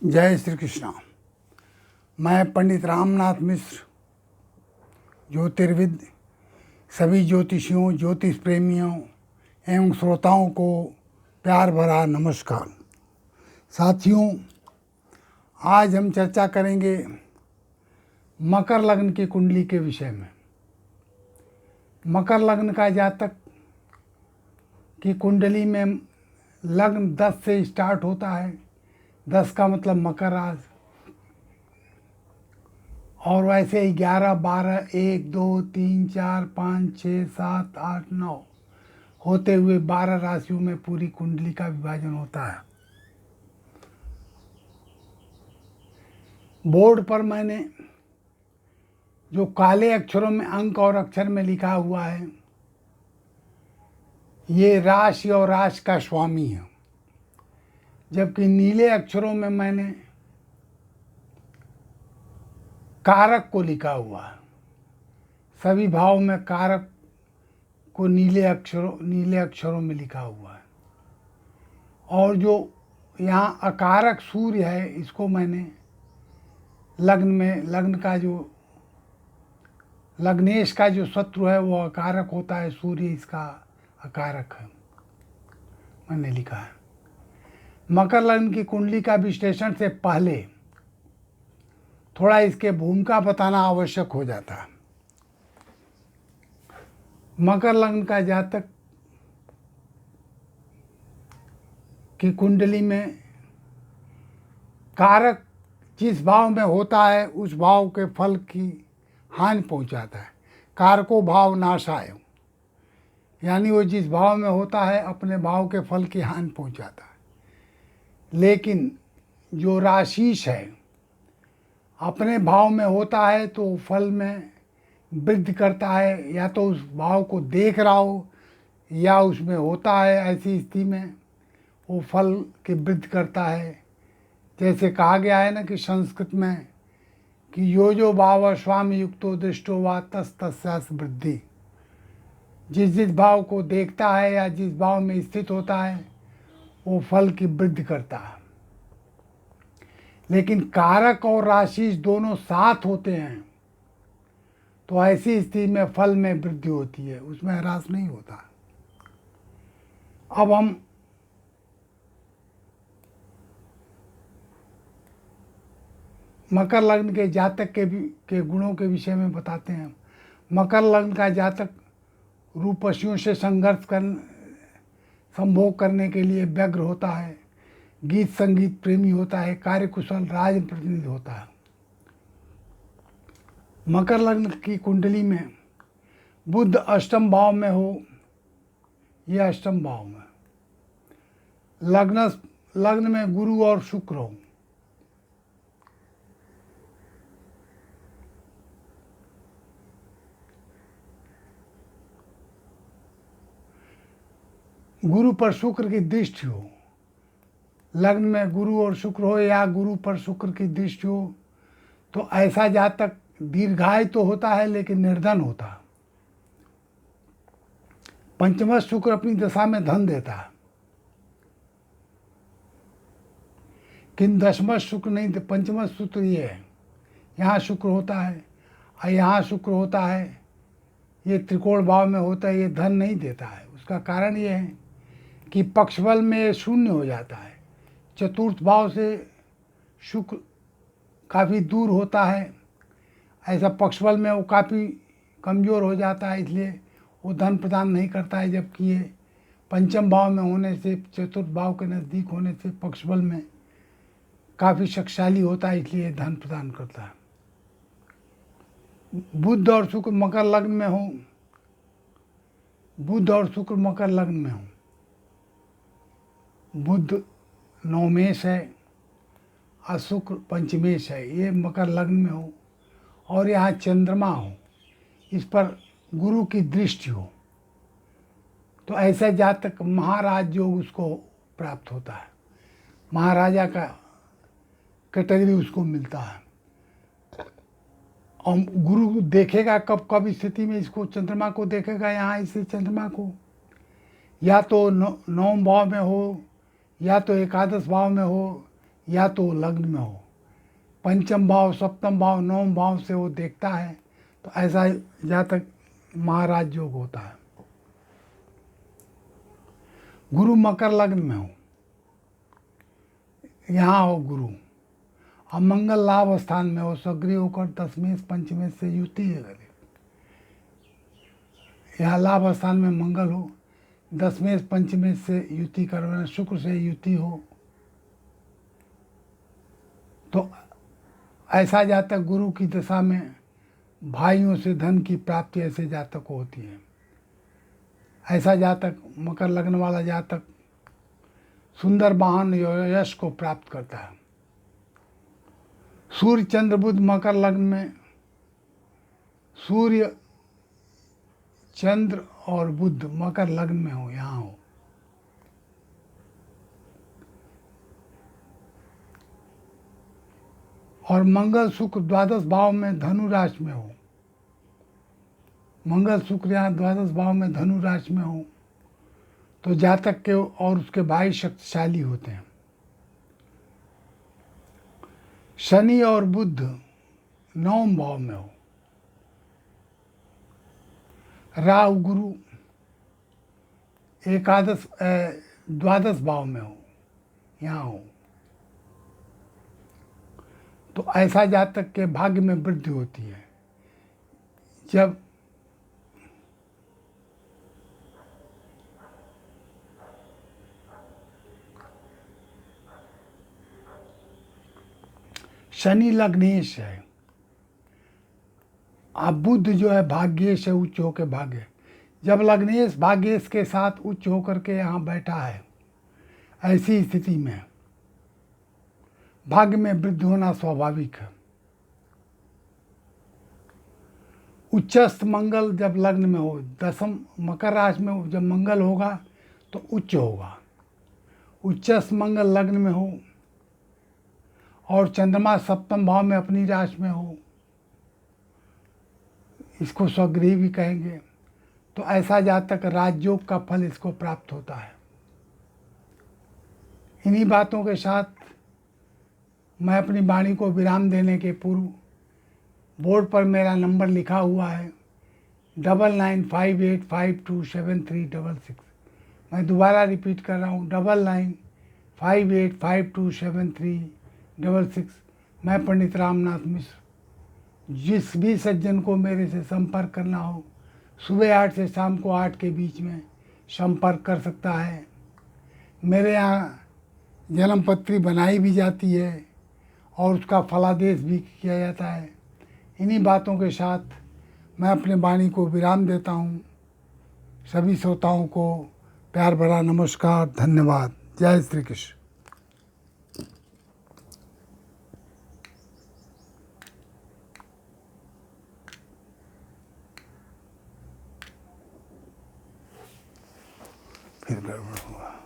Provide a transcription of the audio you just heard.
जय श्री कृष्णा। मैं पंडित रामनाथ मिश्र ज्योतिर्विद सभी ज्योतिषियों, ज्योतिष प्रेमियों एवं श्रोताओं को प्यार भरा नमस्कार। साथियों, आज हम चर्चा करेंगे मकर लग्न की कुंडली के विषय में। मकर लग्न का जातक की कुंडली में लग्न 10 से स्टार्ट होता है। 10 का मतलब मकर राशि, और वैसे 11, 12, 1, 2, 3, 4, 5, 6, 7, 8, 9 होते हुए 12 राशियों में पूरी कुंडली का विभाजन होता है। बोर्ड पर मैंने जो काले अक्षरों में अंक और अक्षर में लिखा हुआ है, ये राशि और राशि का स्वामी है, जबकि नीले अक्षरों में मैंने कारक को लिखा हुआ है। सभी भाव में कारक को नीले अक्षरों में लिखा हुआ है। और जो यहाँ अकारक सूर्य है, इसको मैंने लग्न का जो लग्नेश का जो शत्रु है वो अकारक होता है, सूर्य इसका अकारक है, मैंने लिखा है। मकर लग्न की कुंडली का विश्लेषण से पहले थोड़ा इसके भूमिका बताना आवश्यक हो जाता है। मकर लग्न का जातक की कुंडली में कारक जिस भाव में होता है उस भाव के फल की हानि पहुंचाता है। कारको भाव नाशाय, यानी वो जिस भाव में होता है अपने भाव के फल की हानि पहुंचाता है। लेकिन जो राशिश है अपने भाव में होता है तो फल में वृद्धि करता है, या तो उस भाव को देख रहा हो या उसमें होता है, ऐसी स्थिति में वो फल की वृद्धि करता है। जैसे कहा गया है ना कि संस्कृत में कि यो जो भाव स्वामी युक्तो दृष्टो वा तस् तस्यास वृद्धि। जिस भाव को देखता है या जिस भाव में स्थित होता है वो फल की वृद्धि करता है। लेकिन कारक और राशि दोनों साथ होते हैं तो ऐसी स्थिति में फल में वृद्धि होती है, उसमें ह्रास नहीं होता। अब हम मकर लग्न के जातक के गुणों के विषय में बताते हैं। मकर लग्न का जातक रूपसियों से संभोग करने के लिए व्यग्र होता है, गीत संगीत प्रेमी होता है, कार्यकुशल राज प्रतिनिधि होता है। मकर लग्न की कुंडली में बुध अष्टम भाव में हो, यह अष्टम भाव में लग्न में गुरु और शुक्र हो, गुरु पर शुक्र की दृष्टि हो, लग्न में गुरु और शुक्र हो या गुरु पर शुक्र की दृष्टि हो, तो ऐसा जातक दीर्घायु तो होता है लेकिन निर्धन होता है। पंचम शुक्र अपनी दशा में धन देता है, किंतु दशम शुक्र नहीं। पंचम सूत्र ये है, यहाँ शुक्र होता है और यहाँ शुक्र होता है, ये त्रिकोण भाव में होता है, ये धन नहीं देता है। उसका कारण ये है कि पक्षबल में शून्य हो जाता है। चतुर्थ भाव से शुक्र काफ़ी दूर होता है, ऐसा पक्षबल में वो काफ़ी कमज़ोर हो जाता है, इसलिए वो धन प्रदान नहीं करता है। जबकि ये पंचम भाव में होने से, चतुर्थ भाव के नज़दीक होने से पक्षबल में काफ़ी शक्तिशाली होता है, इसलिए धन प्रदान करता है। बुध और शुक्र मकर लग्न में हो, बुध और शुक्र मकर लग्न में हो, बुध नवमेश है और शुक्र पंचमेश है, ये मकर लग्न में हो और यहाँ चंद्रमा हो, इस पर गुरु की दृष्टि हो, तो ऐसा जातक महाराज योग उसको प्राप्त होता है। महाराजा का कैटेगरी उसको मिलता है। और गुरु देखेगा कब स्थिति में इसको, चंद्रमा को देखेगा यहाँ, इसी चंद्रमा को या तो नवम भाव में हो, या तो एकादश भाव में हो, या तो लग्न में हो। पंचम भाव, सप्तम भाव, नवम भाव से वो देखता है, तो ऐसा जातक महाराज योग होता है। गुरु मकर लग्न में हो, यहाँ हो गुरु, और मंगल लाभ स्थान में हो, सक्रिय होकर दशमेश पंचमेश से युति करे। यहाँ लाभ स्थान में मंगल हो, दशमेश पंचमेश से युति करवाना, शुक्र से युति हो, तो ऐसा जातक गुरु की दशा में भाइयों से धन की प्राप्ति ऐसे जातक को होती है। ऐसा जातक, मकर लग्न वाला जातक सुंदर वाहन यश को प्राप्त करता है। सूर्य चंद्र बुध मकर लग्न में, सूर्य चंद्र और बुध मकर लग्न में हो, यहाँ हो, और मंगल शुक्र द्वादश भाव में धनु राशि में हो। मंगल शुक्र यहाँ द्वादश भाव में धनु राशि में हो, तो जातक के और उसके भाई शक्तिशाली होते हैं। शनि और बुध नवम भाव में हो, राहु गुरु द्वादश भाव में हो, यहाँ हो, तो ऐसा जातक के भाग्य में वृद्धि होती है। जब शनि लग्नेश है, अब बुध जो है भाग्येश है, उच्च होकर भाग्य। जब लग्नेश भाग्येश के साथ उच्च होकर के यहाँ बैठा है, ऐसी स्थिति में भाग्य में वृद्धि होना स्वाभाविक है। उच्चस्थ मंगल जब लग्न में हो, दसम मकर राशि में जब मंगल होगा तो उच्च होगा। उच्चस्थ मंगल लग्न में हो और चंद्रमा सप्तम भाव में अपनी राशि में हो, इसको स्वगृही भी कहेंगे, तो ऐसा जातक राजयोग का फल इसको प्राप्त होता है। इन्हीं बातों के साथ मैं अपनी वाणी को विराम देने के पूर्व, बोर्ड पर मेरा नंबर लिखा हुआ है 9958527366। मैं दोबारा रिपीट कर रहा हूँ 9958527366। मैं पंडित रामनाथ मिश्र। जिस भी सज्जन को मेरे से संपर्क करना हो, सुबह 8 से शाम को 8 के बीच में संपर्क कर सकता है। मेरे यहाँ जन्म पत्री बनाई भी जाती है और उसका फलादेश भी किया जाता है। इन्हीं बातों के साथ मैं अपने वाणी को विराम देता हूँ। सभी श्रोताओं को प्यार भरा नमस्कार, धन्यवाद। जय श्री कृष्ण। फिर गड़बड़ हुआ।